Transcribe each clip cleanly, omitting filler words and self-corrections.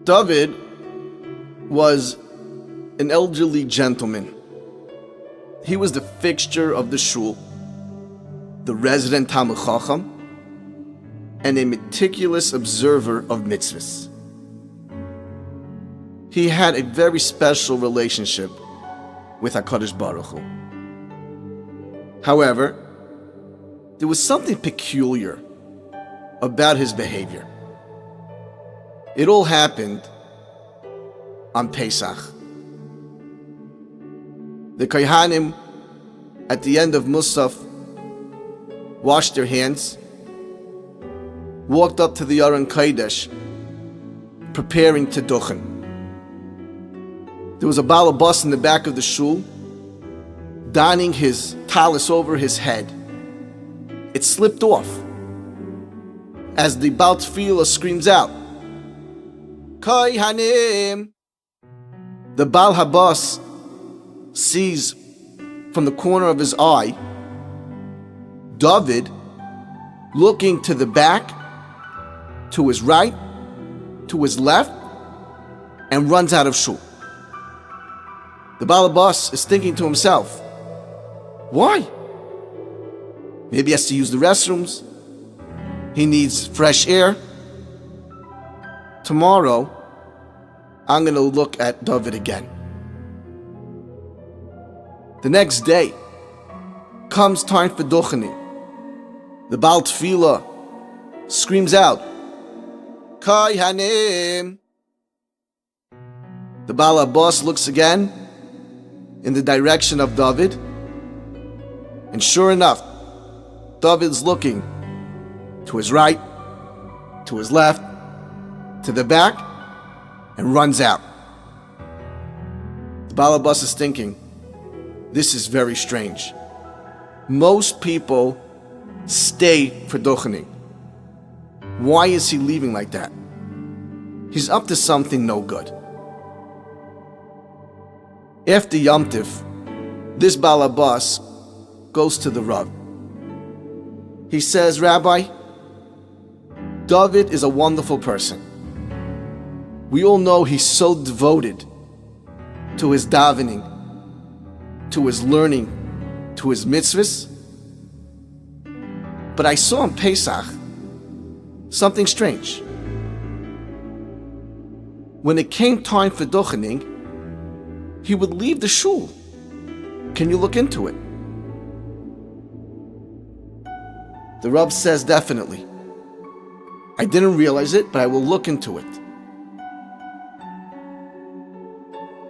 David was an elderly gentleman. He was the fixture of the shul, the resident Talmid Chacham, and a meticulous observer of mitzvahs. He had a very special relationship with HaKadosh Baruch Hu. However, there was something peculiar about his behavior. It all happened on Pesach. The Kohanim, at the end of Musaf, washed their hands, walked up to the Aron Kodesh, preparing to duchen. There was a balabas in the back of the shul, donning his talis over his head. It slipped off as the Baal Tefillah screams out, Kohanim! The Baal Habas sees from the corner of his eye David looking to the back, to his right, to his left, and runs out of shul. The Baal Habas is thinking to himself, why? Maybe he has to use the restrooms. He needs fresh air. Tomorrow, I'm going to look at David again. The next day, comes time for duchening. The Baal Tefillah screams out, Kohanim! The Baal Habas looks again in the direction of David, and sure enough, David's looking to his right, to his left, to the back, and runs out. The Baal Habas is thinking, this is very strange. Most people stay for duchening. Why is he leaving like that? He's up to something no good. After Yom Tif, this Baal Habas goes to the Rav. He says, Rabbi, David is a wonderful person. We all know he's so devoted to his davening, to his learning, to his mitzvahs. But I saw on Pesach something strange. When it came time for duchening, he would leave the shul. Can you look into it? The Rav says definitely. I didn't realize it, but I will look into it.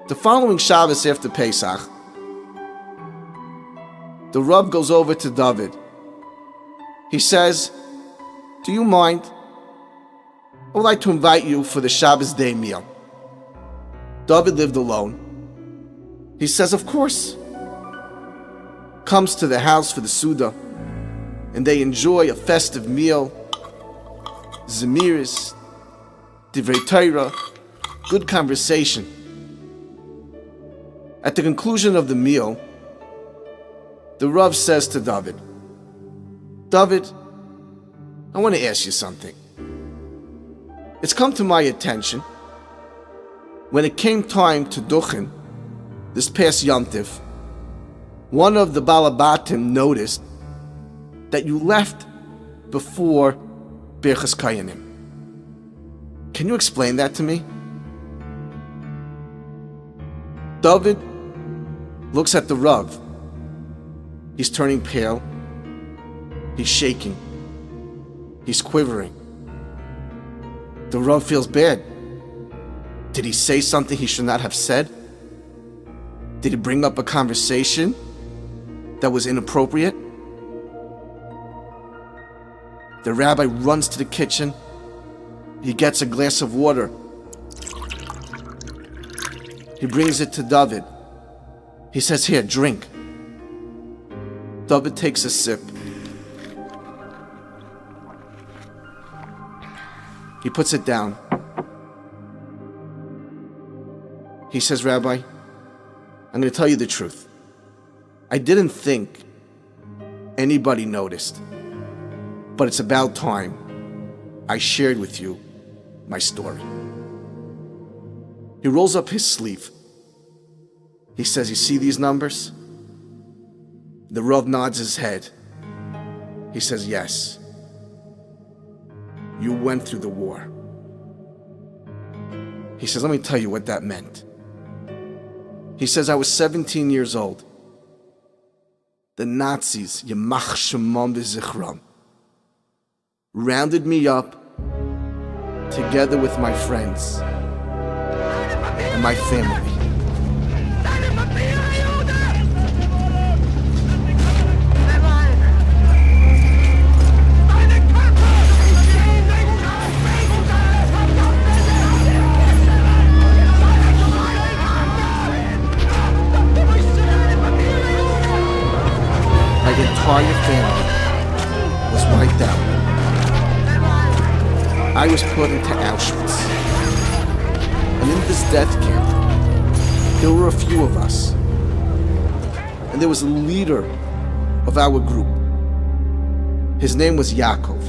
The following Shabbos after Pesach, the Rav goes over to David. He says, do you mind? I would like to invite you for the Shabbos day meal. David lived alone. He says, of course. Comes to the house for the Suda, and they enjoy a festive meal. Zemiris, Divrei Torah, good conversation. At the conclusion of the meal, the Rav says to David, David, I want to ask you something. It's come to my attention, when it came time to duchen, this past Yom Tif, one of the Balabatim noticed that you left before Birchas Kohanim. Can you explain that to me? David looks at the Rav. He's turning pale. He's shaking. He's quivering. The Rav feels bad. Did he say something he should not have said? Did he bring up a conversation that was inappropriate? The rabbi runs to the kitchen. He gets a glass of water. He brings it to David. He says, here, drink. David takes a sip. He puts it down. He says, Rabbi, I'm going to tell you the truth. I didn't think anybody noticed, but it's about time I shared with you my story. He rolls up his sleeve. He says, "You see these numbers?" The Rav nods his head. He says, "Yes. You went through the war." He says, "Let me tell you what that meant." He says, "I was 17 years old. The Nazis, Yamach Shemam v'Zichram, rounded me up together with my friends and my family. My entire family was wiped out. I was put into Auschwitz. And in this death camp, there were a few of us. And there was a leader of our group. His name was Yaakov.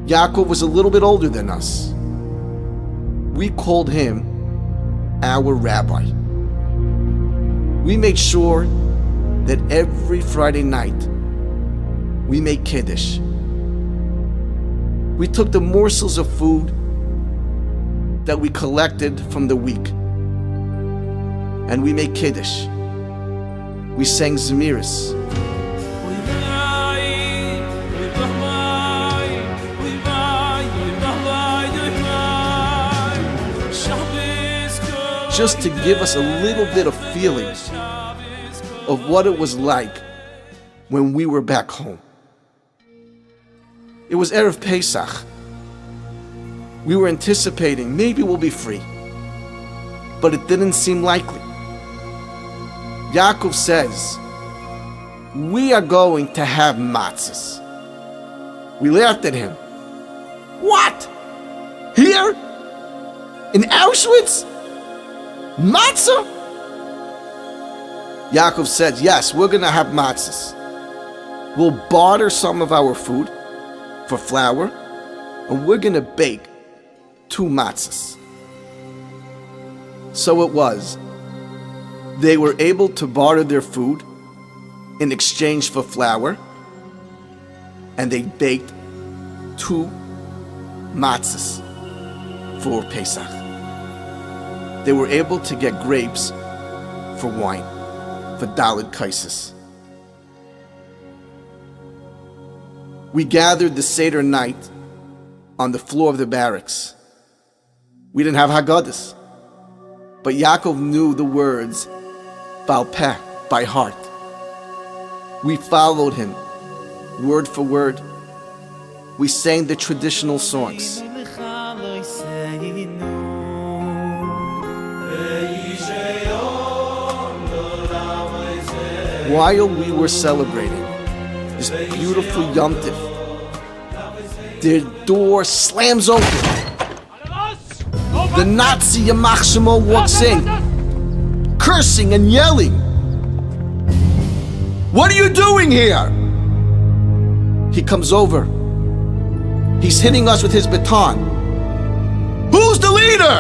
Yaakov was a little bit older than us. We called him our rabbi. We made sure that every Friday night we made Kiddush. We took the morsels of food that we collected from the week and we made Kiddush. We sang Zemiris. Just to give us a little bit of feeling of what it was like when we were back home. It was Erev Pesach. We were anticipating maybe we'll be free, but it didn't seem likely. Yaakov says, "We are going to have matzahs." We laughed at him. "What? Here? In Auschwitz? Matzah?" Yaakov said, "Yes, we're going to have matzahs. We'll barter some of our food for flour, and we're going to bake 2 matzahs." So it was. They were able to barter their food in exchange for flour, and they baked 2 matzahs for Pesach. They were able to get grapes for wine, for Daled Kaisis. We gathered the Seder night on the floor of the barracks. We didn't have Haggadahs, but Yaakov knew the words Baal Peh, by heart. We followed him, word for word. We sang the traditional songs. While we were celebrating this beautiful Yom Tov, their door slams open. The Nazi Yamach Shemo walks in, cursing and yelling. "What are you doing here?" He comes over. He's hitting us with his baton. "Who's the leader?"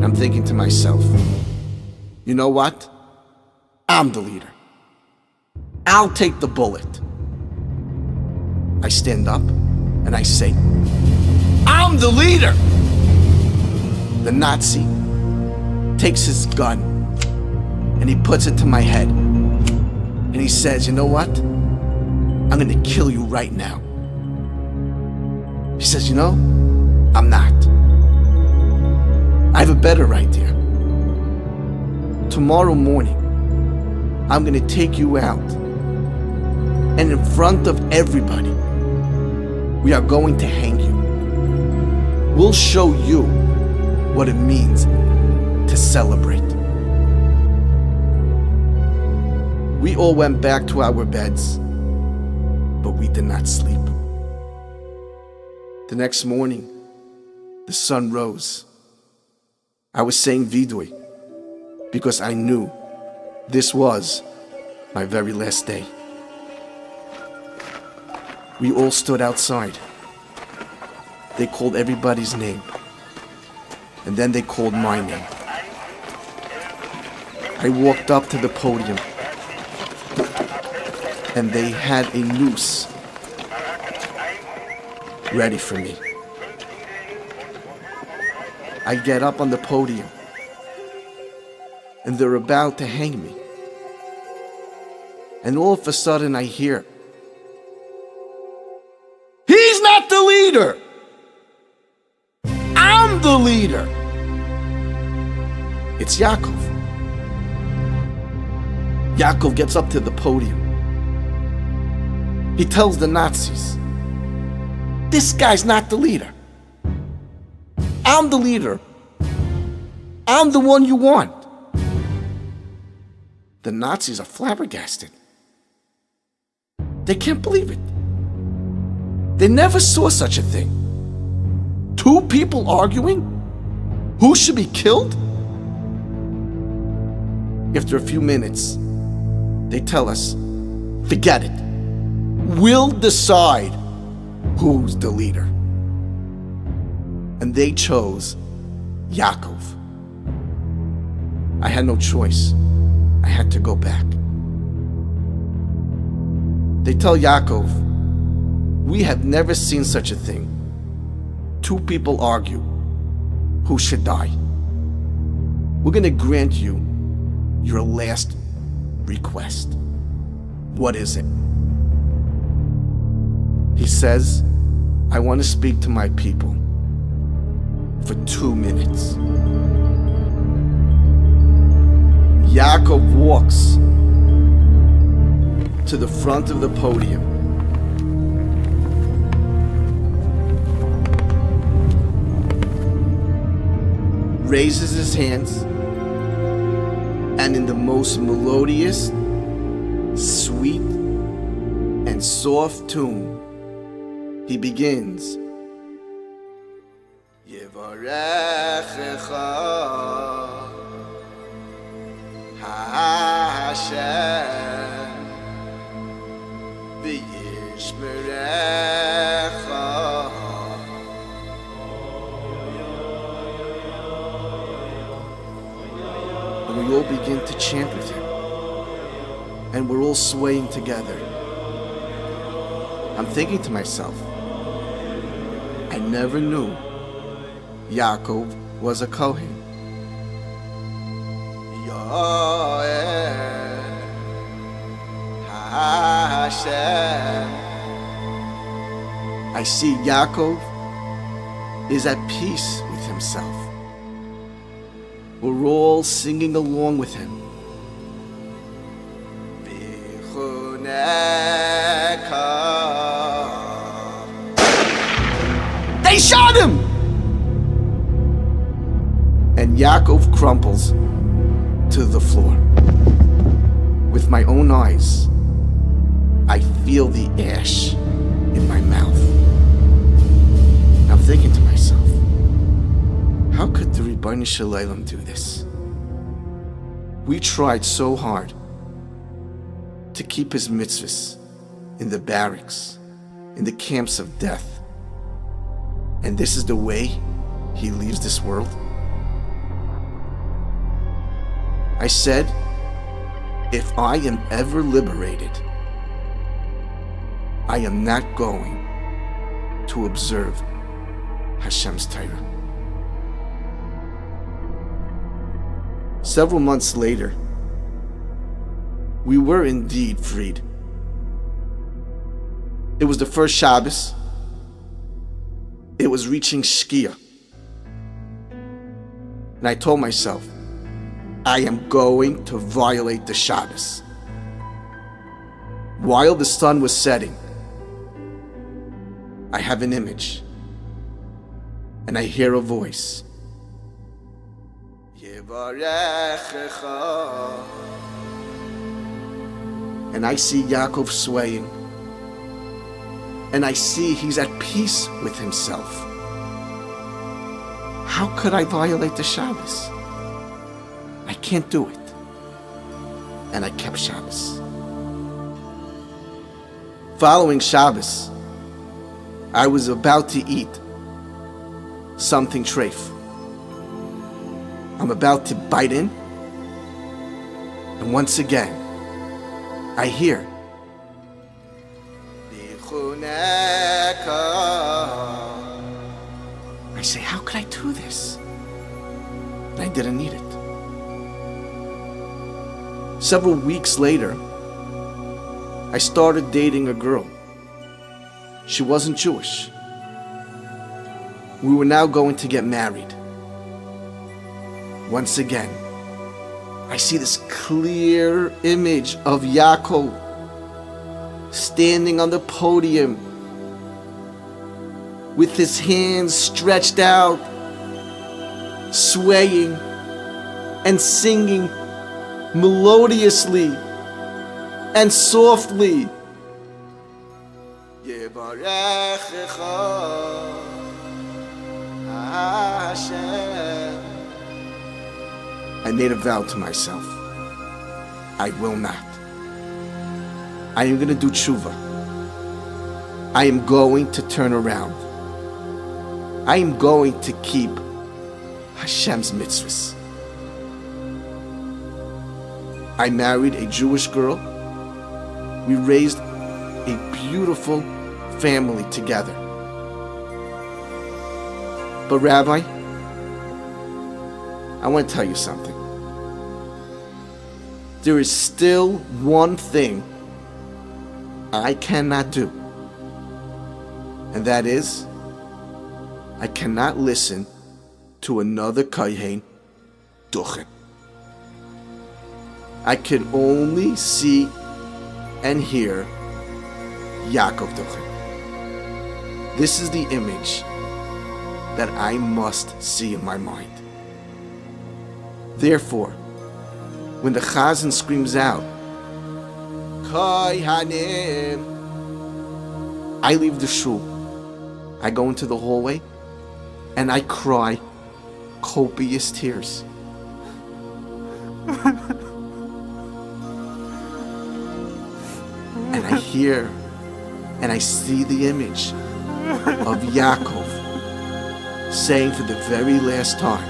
I'm thinking to myself, you know what? I'm the leader. I'll take the bullet. I stand up and I say, "I'm the leader." The Nazi takes his gun and he puts it to my head. And he says, "You know what? I'm going to kill you right now." He says, "You know, I'm not. I have a better idea. Tomorrow morning, I'm going to take you out, and in front of everybody, we are going to hang you. We'll show you what it means to celebrate." We all went back to our beds, but we did not sleep. The next morning, the sun rose. I was saying Vidui because I knew this was my very last day. We all stood outside. They called everybody's name. And then they called my name. I walked up to the podium, and they had a noose ready for me. I get up on the podium, and they're about to hang me. And all of a sudden I hear, "He's not the leader! I'm the leader!" It's Yaakov. Yaakov gets up to the podium. He tells the Nazis, "This guy's not the leader. I'm the leader. I'm the one you want." The Nazis are flabbergasted. They can't believe it. They never saw such a thing. Two people arguing? Who should be killed? After a few minutes, they tell us, "Forget it. We'll decide who's the leader." And they chose Yaakov. I had no choice. I had to go back. They tell Yaakov, "We have never seen such a thing. Two people argue who should die. We're going to grant you your last request." What is it? He says, "I want to speak to my people for 2 minutes." Yaakov walks to the front of the podium. Raises his hands, and in the most melodious, sweet, and soft tune, he begins, "Yevarechecha Hashem v'yishmerecha." And we all begin to chant with him. And we're all swaying together. I'm thinking to myself, I never knew Yaakov was a Kohen. I see Yaakov is at peace with himself. We're all singing along with him. They shot him! And Yaakov crumples to the floor. With my own eyes, I feel the ash in my mouth. I'm thinking to myself, how could the Ribono Shel Olam do this? We tried so hard to keep his mitzvahs in the barracks, in the camps of death. And this is the way he leaves this world? I said, if I am ever liberated, I am not going to observe Hashem's Torah. Several months later, we were indeed freed. It was the first Shabbos. It was reaching Shkia. And I told myself, I am going to violate the Shabbos. While the sun was setting, I have an image, and I hear a voice. And I see Yaakov swaying, and I see he's at peace with himself. How could I violate the Shabbos? I can't do it. And I kept Shabbos. Following Shabbos, I was about to eat something treif. I'm about to bite in, and once again, I hear, I say, how could I do this? And I didn't need it. Several weeks later, I started dating a girl. She wasn't Jewish. We were now going to get married. Once again, I see this clear image of Yaakov standing on the podium with his hands stretched out, swaying and singing melodiously and softly. I made a vow to myself. I will not. I am going to do tshuva. I am going to turn around. I am going to keep Hashem's mitzvahs. I married a Jewish girl. We raised a beautiful family together. But Rabbi, I want to tell you something. There is still one thing I cannot do. And that is, I cannot listen to another kohen duchen. I can only see and hear Yaakov duchen. This is the image that I must see in my mind. Therefore, when the chazan screams out, Kohanim, I leave the shul. I go into the hallway and I cry copious tears. And I hear and I see the image of Yaakov saying for the very last time,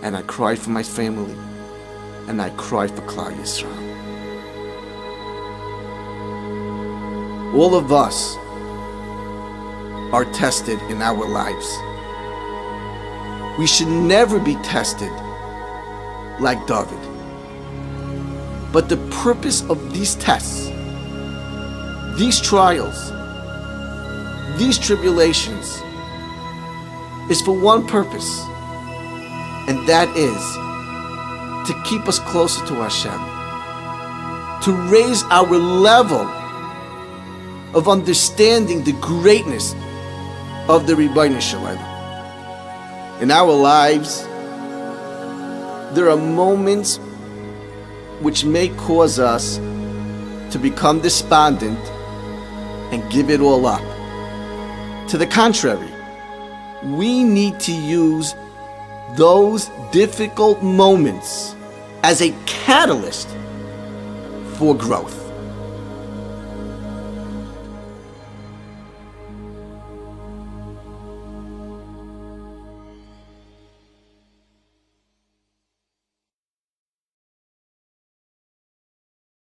and I cry for my family, and I cry for Klal Yisrael. All of us are tested in our lives. We should never be tested like David. But the purpose of these tests, these trials, these tribulations, is for one purpose, and that is to keep us closer to Hashem, to raise our level of understanding the greatness of the Ribono Shel Olam. In our lives, there are moments which may cause us to become despondent and give it all up. To the contrary, we need to use those difficult moments as a catalyst for growth.